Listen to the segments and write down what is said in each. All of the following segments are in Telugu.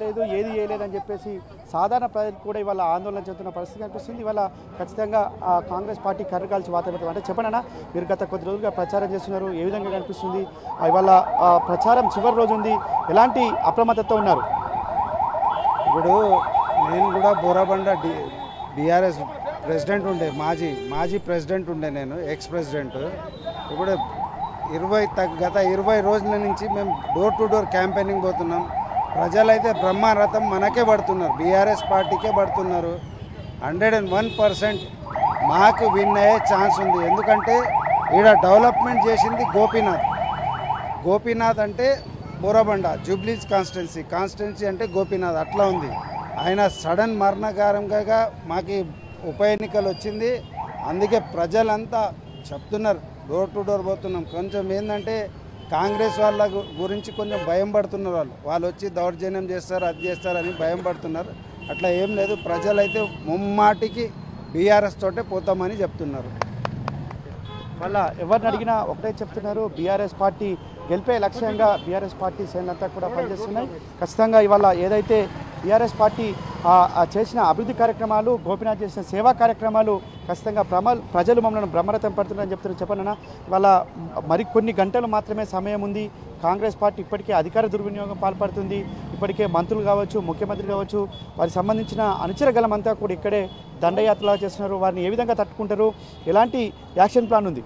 లేదు ఏది చేయలేదని చెప్పేసి సాధారణ ప్రజలు కూడా ఇవాళ ఆందోళన చెందుతున్న పరిస్థితి కనిపిస్తుంది. ఇవాళ ఖచ్చితంగా కాంగ్రెస్ పార్టీ కర్రగాల్చి వాతావరణం అంటే చెప్పండి, మీరు గత కొద్ది రోజులుగా ప్రచారం చేస్తున్నారు, ఏ విధంగా కనిపిస్తుంది? ఇవాళ ప్రచారం చివరి రోజు ఉంది, ఎలాంటి అప్రమత్తతో ఉన్నారు? ఇప్పుడు నేను కూడా బోరాబండ బీఆర్ఎస్ ప్రెసిడెంట్ ఉండే, మాజీ ప్రెసిడెంట్ ఉండే, నేను ఎక్స్ ప్రెసిడెంట్. ఇప్పుడు గత 20 రోజుల నుంచి మేము డోర్ టు డోర్ క్యాంపెయినింగ్ పోతున్నాం. ప్రజలైతే బ్రహ్మరథం మనకే పడుతున్నారు, బీఆర్ఎస్ పార్టీకే పడుతున్నారు. 101% మాకు విన్ అయ్యే ఛాన్స్ ఉంది. ఎందుకంటే ఈడ డెవలప్మెంట్ చేసింది గోపీనాథ్ అంటే బోరాబండ జూబ్లీస్ కాన్స్టిట్యున్సీ అంటే గోపీనాథ్ అట్లా ఉంది. ఆయన సడన్ మరణకారంగా మాకు ఉప ఎన్నికలు వచ్చింది. అందుకే ప్రజలంతా చెప్తున్నారు, డోర్ టు డోర్ పోతున్నాం. కొంచెం ఏంటంటే కాంగ్రెస్ వాళ్ళ గురించి కొంచెం భయం పడుతున్నారు. వాళ్ళు వచ్చి దౌర్జన్యం చేస్తారు, అది చేస్తారని భయం పడుతున్నారు. అట్లా ఏం లేదు, ప్రజలైతే ముమ్మాటికి బీఆర్ఎస్ తోటే పోతామని చెప్తున్నారు. మళ్ళీ ఎవరిని అడిగినా ఒకటే చెప్తున్నారు, బీఆర్ఎస్ పార్టీ గెలిపే లక్ష్యంగా బీఆర్ఎస్ పార్టీ శ్రేణులంతా కూడా పనిచేస్తున్నాయి. ఖచ్చితంగా ఇవాళ ఏదైతే బీఆర్ఎస్ పార్టీ చేసిన అభివృద్ధి కార్యక్రమాలు, గోపీనాథ్ చేసిన సేవా కార్యక్రమాలు ఖచ్చితంగా ప్రజలు మమ్మల్ని బ్రహ్మరథం పడుతున్నారని చెప్తున్నారు. చెప్పండి, ఇవాళ మరికొన్ని గంటలు మాత్రమే సమయం ఉంది. కాంగ్రెస్ పార్టీ ఇప్పటికే అధికార దుర్వినియోగం పాల్పడుతుంది. ఇప్పటికే మంత్రులు కావచ్చు, ముఖ్యమంత్రి కావచ్చు, వారికి సంబంధించిన అనుచర గలమంతా కూడా ఇక్కడే దండయాత్రలా చేస్తున్నారు. వారిని ఏ విధంగా తట్టుకుంటారు, ఎలాంటి యాక్షన్ ప్లాన్ ఉంది?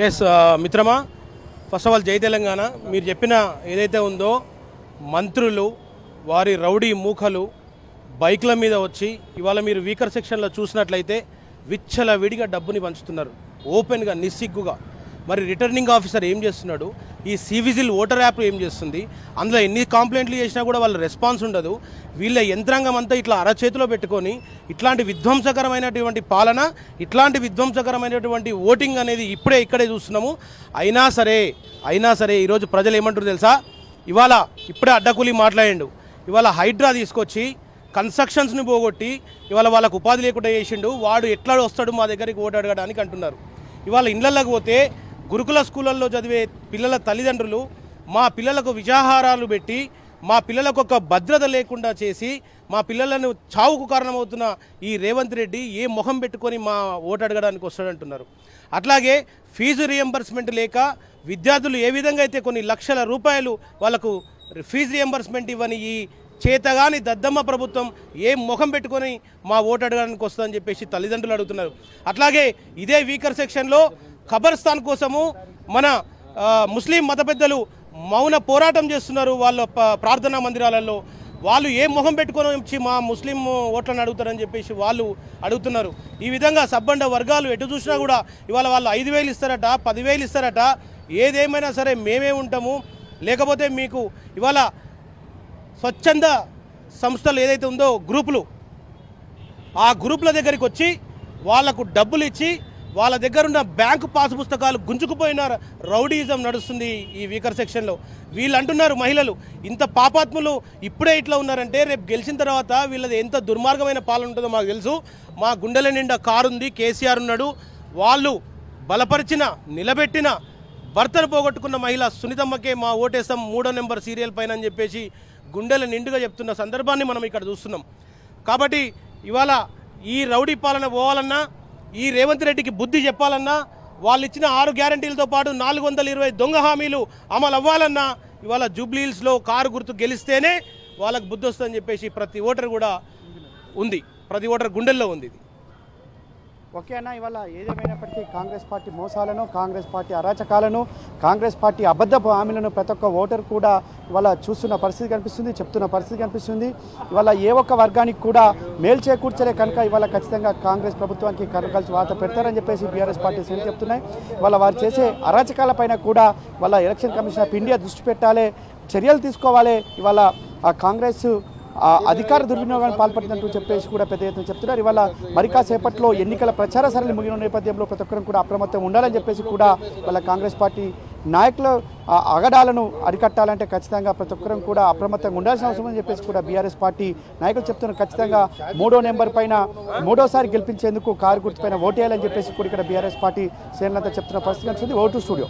ఎస్ మిత్రమా, ఫస్ట్ ఆఫ్ ఆల్ జై తెలంగాణ. మీరు చెప్పిన ఏదైతే ఉందో, మంత్రులు వారి రౌడీ మూకలు బైక్ల మీద వచ్చి ఇవాళ మీరు వీకర్ సెక్షన్లో చూసినట్లయితే విచ్చల విడిగా డబ్బుని పంచుతున్నారు, ఓపెన్గా నిస్సిగ్గుగా. మరి రిటర్నింగ్ ఆఫీసర్ ఏం చేస్తున్నాడు? ఈ సివిజిల్ ఓటర్ యాప్ ఏం చేస్తుంది? అందులో ఎన్ని కంప్లైంట్లు చేసినా కూడా వాళ్ళ రెస్పాన్స్ ఉండదు. వీళ్ళ యంత్రాంగం అంతా ఇట్లా అరచేతిలో పెట్టుకొని ఇట్లాంటి విధ్వంసకరమైనటువంటి పాలన, ఇట్లాంటి విధ్వంసకరమైనటువంటి ఓటింగ్ అనేది ఇక్కడే చూస్తున్నాము. అయినా సరే ఈరోజు ప్రజలు ఏమంటారు తెలుసా? ఇప్పుడే అడ్డకూలి మాట్లాడిండు. ఇవాళ హైడ్రా తీసుకొచ్చి కన్స్ట్రక్షన్స్ని పోగొట్టి ఇవాళ వాళ్ళకు ఉపాధి లేకుండా చేసిండు. వాడు ఎట్లా వస్తాడు మా దగ్గరికి ఓటు అడగడానికి అంటున్నారు. ఇవాళ ఇళ్లలోకి పోతే గురుకుల స్కూళ్ళల్లో చదివే పిల్లల తల్లిదండ్రులు మా పిల్లలకు విషాహారాలు పెట్టి, మా పిల్లలకు ఒక భద్రత లేకుండా చేసి, మా పిల్లలను చావుకు కారణమవుతున్న ఈ రేవంత్ రెడ్డి ఏ మొహం పెట్టుకొని మా ఓటు అడగడానికి వస్తాడంటున్నారు. అట్లాగే ఫీజు రియంబర్స్మెంట్ లేక విద్యార్థులు ఏ విధంగా అయితే కొన్ని లక్షల రూపాయలు వాళ్ళకు ఫీజు రియంబర్స్మెంట్ ఇవ్వని ఈ చేతగాని దద్దమ్మ ప్రభుత్వం ఏ ముఖం పెట్టుకొని మా ఓటు అడగడానికి వస్తుందని చెప్పేసి తల్లిదండ్రులు అడుగుతున్నారు. అట్లాగే ఇదే వీకర్ సెక్షన్లో ఖబర్స్థాన్ కోసము మన ముస్లిం మత పెద్దలు మౌన పోరాటం చేస్తున్నారు. వాళ్ళ ప్రార్థనా మందిరాలలో వాళ్ళు ఏ ముఖం పెట్టుకొని వచ్చి మా ముస్లిం ఓట్లను అడుగుతారని చెప్పేసి వాళ్ళు అడుగుతున్నారు. ఈ విధంగా సబ్బండ వర్గాలు ఎటు చూసినా కూడా ఇవాళ వాళ్ళు 5,000 ఇస్తారట, 10,000 ఇస్తారట. ఏదేమైనా సరే మేమే ఉంటాము. లేకపోతే మీకు ఇవాళ స్వచ్ఛంద సంస్థలు ఏదైతే ఉందో గ్రూపులు, ఆ గ్రూపుల దగ్గరికి వచ్చి వాళ్లకు డబ్బులు ఇచ్చి వాళ్ళ దగ్గర ఉన్న బ్యాంకు పాస్ పుస్తకాలు గుంజుకుపోయిన రౌడీజం నడుస్తుంది ఈ వీకర్ సెక్షన్లో. వీళ్ళు అంటున్నారు, మహిళలు ఇంత పాపాత్ములు ఇప్పుడే ఇట్లా ఉన్నారంటే రేపు గెలిచిన తర్వాత వీళ్ళది ఎంత దుర్మార్గమైన పాలన ఉంటుందో మాకు తెలుసు. మా గుండెల నిండా కారుంది, కేసీఆర్ ఉన్నాడు. వాళ్ళు బలపరిచిన, నిలబెట్టిన, భర్తను పోగొట్టుకున్న మహిళ సునీతమ్మకే మా ఓటేస్తాం 3వ నెంబర్ సీరియల్ పైన అని చెప్పేసి గుండెల నిండుగా చెప్తున్న సందర్భాన్ని మనం ఇక్కడ చూస్తున్నాం. కాబట్టి ఇవాళ ఈ రౌడీ పాలన పోవాలన్నా, ఈ రేవంత్ రెడ్డికి బుద్ధి చెప్పాలన్నా, వాళ్ళు ఇచ్చిన 6 గ్యారంటీలతో పాటు 420 దొంగ హామీలు అమలు అవ్వాలన్నా ఇవాళ జూబ్లీహిల్స్లో కారు గుర్తు గెలిస్తేనే వాళ్ళకు బుద్ధి వస్తుందని చెప్పేసి ప్రతి ఓటర్ కూడా ఉంది, ప్రతి ఓటర్ గుండెల్లో ఉంది. ఓకే అన్న, ఇవాళ ఏదేమైనప్పటికీ కాంగ్రెస్ పార్టీ మోసాలను, కాంగ్రెస్ పార్టీ అరాచకాలను, కాంగ్రెస్ పార్టీ అబద్ధపు హామీలను ప్రతి ఒక్క ఓటర్ కూడా ఇవాళ చూస్తున్న పరిస్థితి కనిపిస్తుంది, చెప్తున్న పరిస్థితి కనిపిస్తుంది. ఇవాళ ఏ ఒక్క వర్గానికి కూడా మేలు చేకూర్చలే కనుక ఇవాళ ఖచ్చితంగా కాంగ్రెస్ ప్రభుత్వానికి కనుకలిసి వాత పెడతారని చెప్పేసి బీఆర్ఎస్ పార్టీ శ్రేణులు చెప్తున్నాయి. ఇవాళ వారు చేసే అరాచకాలపైన కూడా ఇవాళ ఎలక్షన్ కమిషన్ ఆఫ్ ఇండియా దృష్టి పెట్టాలి, చర్యలు తీసుకోవాలి. ఇవాళ కాంగ్రెస్ అధికార దుర్వినియోగానికి పాల్పడుతున్నట్టు చెప్పేసి కూడా పెద్ద ఎత్తున చెప్తున్నారు. ఇవాళ మరి కాసేపట్లో ఎన్నికల ప్రచార సరళి ముగిన నేపథ్యంలో ప్రతి ఒక్కరు కూడా అప్రమత్తం ఉండాలని చెప్పేసి కూడా వాళ్ళ కాంగ్రెస్ పార్టీ నాయకులు అగడాలను అరికట్టాలంటే ఖచ్చితంగా ప్రతి ఒక్కరం కూడా అప్రమత్తంగా ఉండాల్సిన అవసరం అని చెప్పేసి కూడా బీఆర్ఎస్ పార్టీ నాయకులు చెప్తున్నారు. ఖచ్చితంగా 3వ నెంబర్ పైన 3వసారి గెలిపించేందుకు కారు గుర్తుపైన ఓటేయాలని చెప్పేసి కూడా ఇక్కడ బీఆర్ఎస్ పార్టీ శ్రేణులంతా చెప్తున్న పరిస్థితి కనిపిస్తుంది. Vote studio.